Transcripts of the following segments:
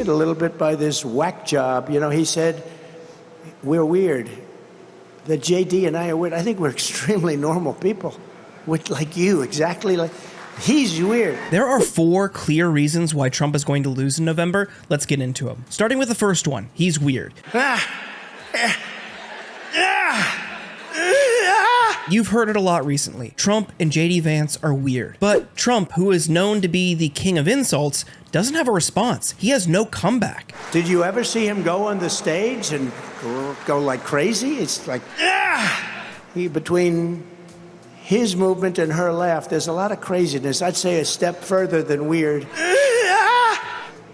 a little bit by this whack job. You know, he said, we're weird. That JD and I are weird. I think we're extremely normal people. Like you, exactly like... He's weird. There are 4 clear reasons why Trump is going to lose in November. Let's get into them. Starting with the first one. He's weird. You've heard it a lot recently. Trump and JD Vance are weird. But Trump, who is known to be the king of insults, doesn't have a response. He has no comeback. Did you ever see him go on the stage and go like crazy? It's like, between his movement and her laugh, there's a lot of craziness. I'd say a step further than weird.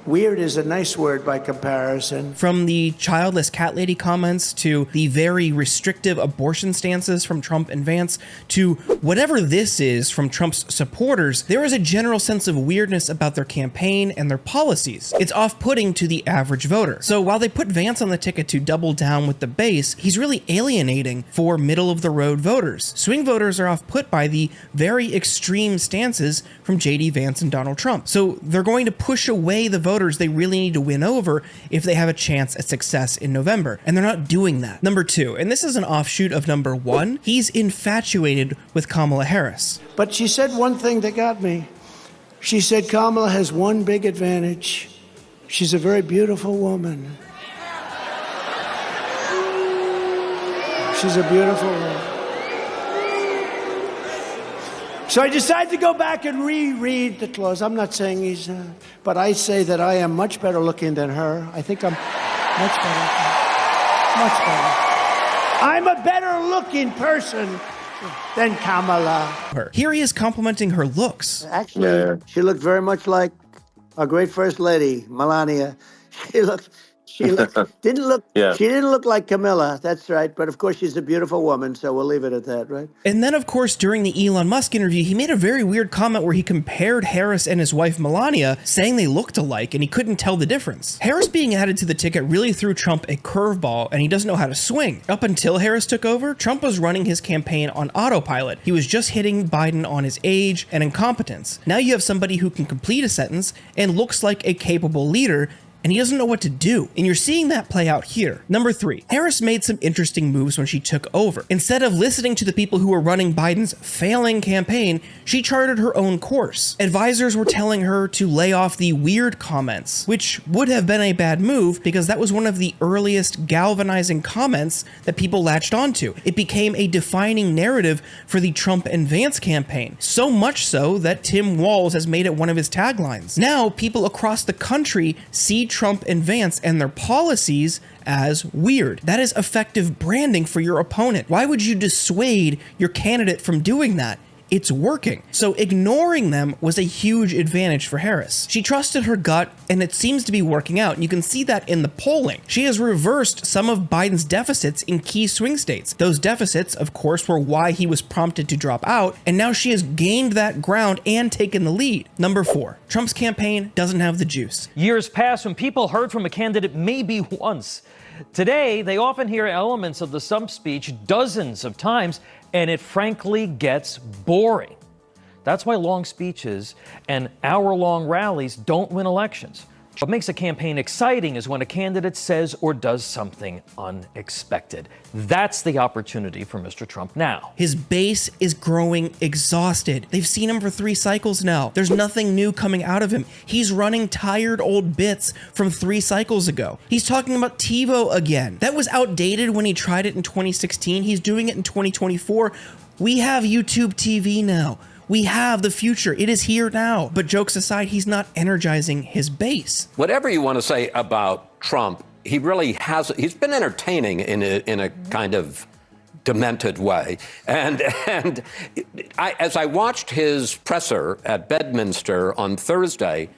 Weird is a nice word by comparison. From the childless cat lady comments to the very restrictive abortion stances from Trump and Vance to whatever this is from Trump's supporters, there is a general sense of weirdness about their campaign and their policies. It's off-putting to the average voter. So while they put Vance on the ticket to double down with the base, he's really alienating for middle-of-the-road voters. Swing voters are off-put by the very extreme stances from JD Vance and Donald Trump. So they're going to push away the voters they really need to win over if they have a chance at success in November, and they're not doing that. Number 2, and this is an offshoot of number 1, he's infatuated with Kamala Harris. But she said one thing that got me. She said Kamala has one big advantage. She's a very beautiful woman. She's a beautiful woman. So I decided to go back and reread the clause. I'm not saying he's, but I say that I am much better looking than her. I think I'm much better. I'm a better looking person than Kamala. Here he is complimenting her looks. Actually, she looked very much like our great first lady, Melania. She didn't look like Camilla, that's right. But of course, she's a beautiful woman, so we'll leave it at that, right? And then, of course, during the Elon Musk interview, he made a very weird comment where he compared Harris and his wife Melania, saying they looked alike, and he couldn't tell the difference. Harris being added to the ticket really threw Trump a curveball, and he doesn't know how to swing. Up until Harris took over, Trump was running his campaign on autopilot. He was just hitting Biden on his age and incompetence. Now you have somebody who can complete a sentence and looks like a capable leader, and he doesn't know what to do. And you're seeing that play out here. Number 3, Harris made some interesting moves when she took over. Instead of listening to the people who were running Biden's failing campaign, she charted her own course. Advisors were telling her to lay off the weird comments, which would have been a bad move because that was one of the earliest galvanizing comments that people latched onto. It became a defining narrative for the Trump and Vance campaign. So much so that Tim Walz has made it one of his taglines. Now, people across the country see Trump and Vance and their policies as weird. That is effective branding for your opponent. Why would you dissuade your candidate from doing that? It's working. So ignoring them was a huge advantage for Harris. She trusted her gut, and it seems to be working out. And you can see that in the polling. She has reversed some of Biden's deficits in key swing states. Those deficits, of course, were why he was prompted to drop out, and now she has gained that ground and taken the lead. Number 4, Trump's campaign doesn't have the juice. Years passed when people heard from a candidate maybe once. Today, they often hear elements of the stump speech dozens of times, and it frankly gets boring. That's why long speeches and hour-long rallies don't win elections. What makes a campaign exciting is when a candidate says or does something unexpected. That's the opportunity for Mr. Trump now. His base is growing exhausted. They've seen him for 3 cycles now. There's nothing new coming out of him. He's running tired old bits from 3 cycles ago. He's talking about TiVo again. That was outdated when he tried it in 2016. He's doing it in 2024. We have YouTube TV now. We have the future. It is here now. But jokes aside, he's not energizing his base. Whatever you want to say about Trump, he really has. He's been entertaining in a kind of demented way. And as I watched his presser at Bedminster on Thursday,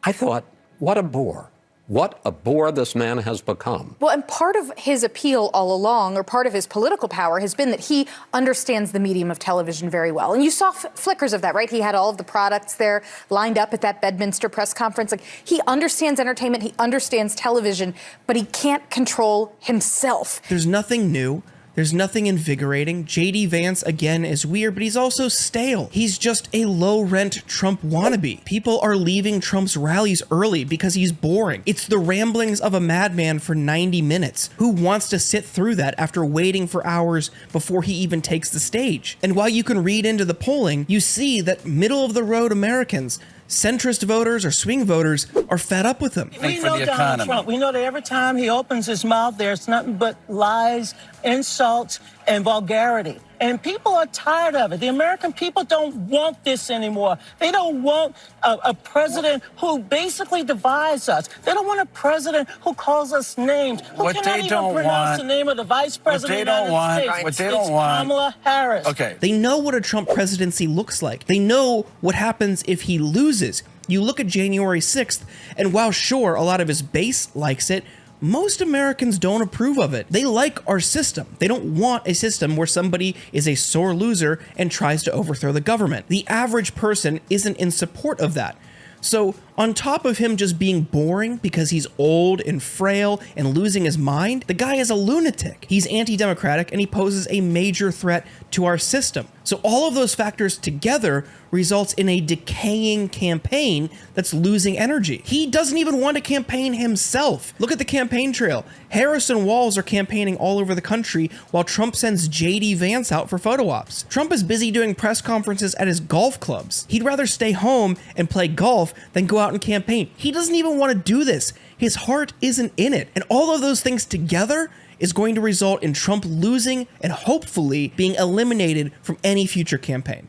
I thought, what a bore. What a bore this man has become. Well, and part of his appeal all along, or part of his political power, has been that he understands the medium of television very well. And you saw flickers of that, right? He had all of the products there lined up at that Bedminster press conference. Like, he understands entertainment, he understands television, but he can't control himself. There's nothing new. There's nothing invigorating. JD Vance, again, is weird, but he's also stale. He's just a low-rent Trump wannabe. People are leaving Trump's rallies early because he's boring. It's the ramblings of a madman for 90 minutes. Who wants to sit through that after waiting for hours before he even takes the stage? And while you can read into the polling, you see that middle-of-the-road Americans, centrist voters or swing voters, are fed up with him. We know Donald Trump. We know that every time he opens his mouth, there's nothing but lies, insults, and vulgarity. And people are tired of it. The American people don't want this anymore. They don't want a president who basically divides us. They don't want a president who calls us names, who cannot even pronounce the name of the vice president of the United States. What they don't want. Kamala Harris. Okay. They know what a Trump presidency looks like. They know what happens if he loses. You look at January 6th, and while sure, a lot of his base likes it, most Americans don't approve of it. They like our system. They don't want a system where somebody is a sore loser and tries to overthrow the government. The average person isn't in support of that. So on top of him just being boring because he's old and frail and losing his mind, the guy is a lunatic. He's anti-democratic and he poses a major threat to our system. So all of those factors together results in a decaying campaign that's losing energy. He doesn't even want to campaign himself. Look at the campaign trail. Harris and Walz are campaigning all over the country while Trump sends JD Vance out for photo ops. Trump is busy doing press conferences at his golf clubs. He'd rather stay home and play golf than go out and campaign. He doesn't even want to do this. His heart isn't in it. And all of those things together is going to result in Trump losing and hopefully being eliminated from any future campaign.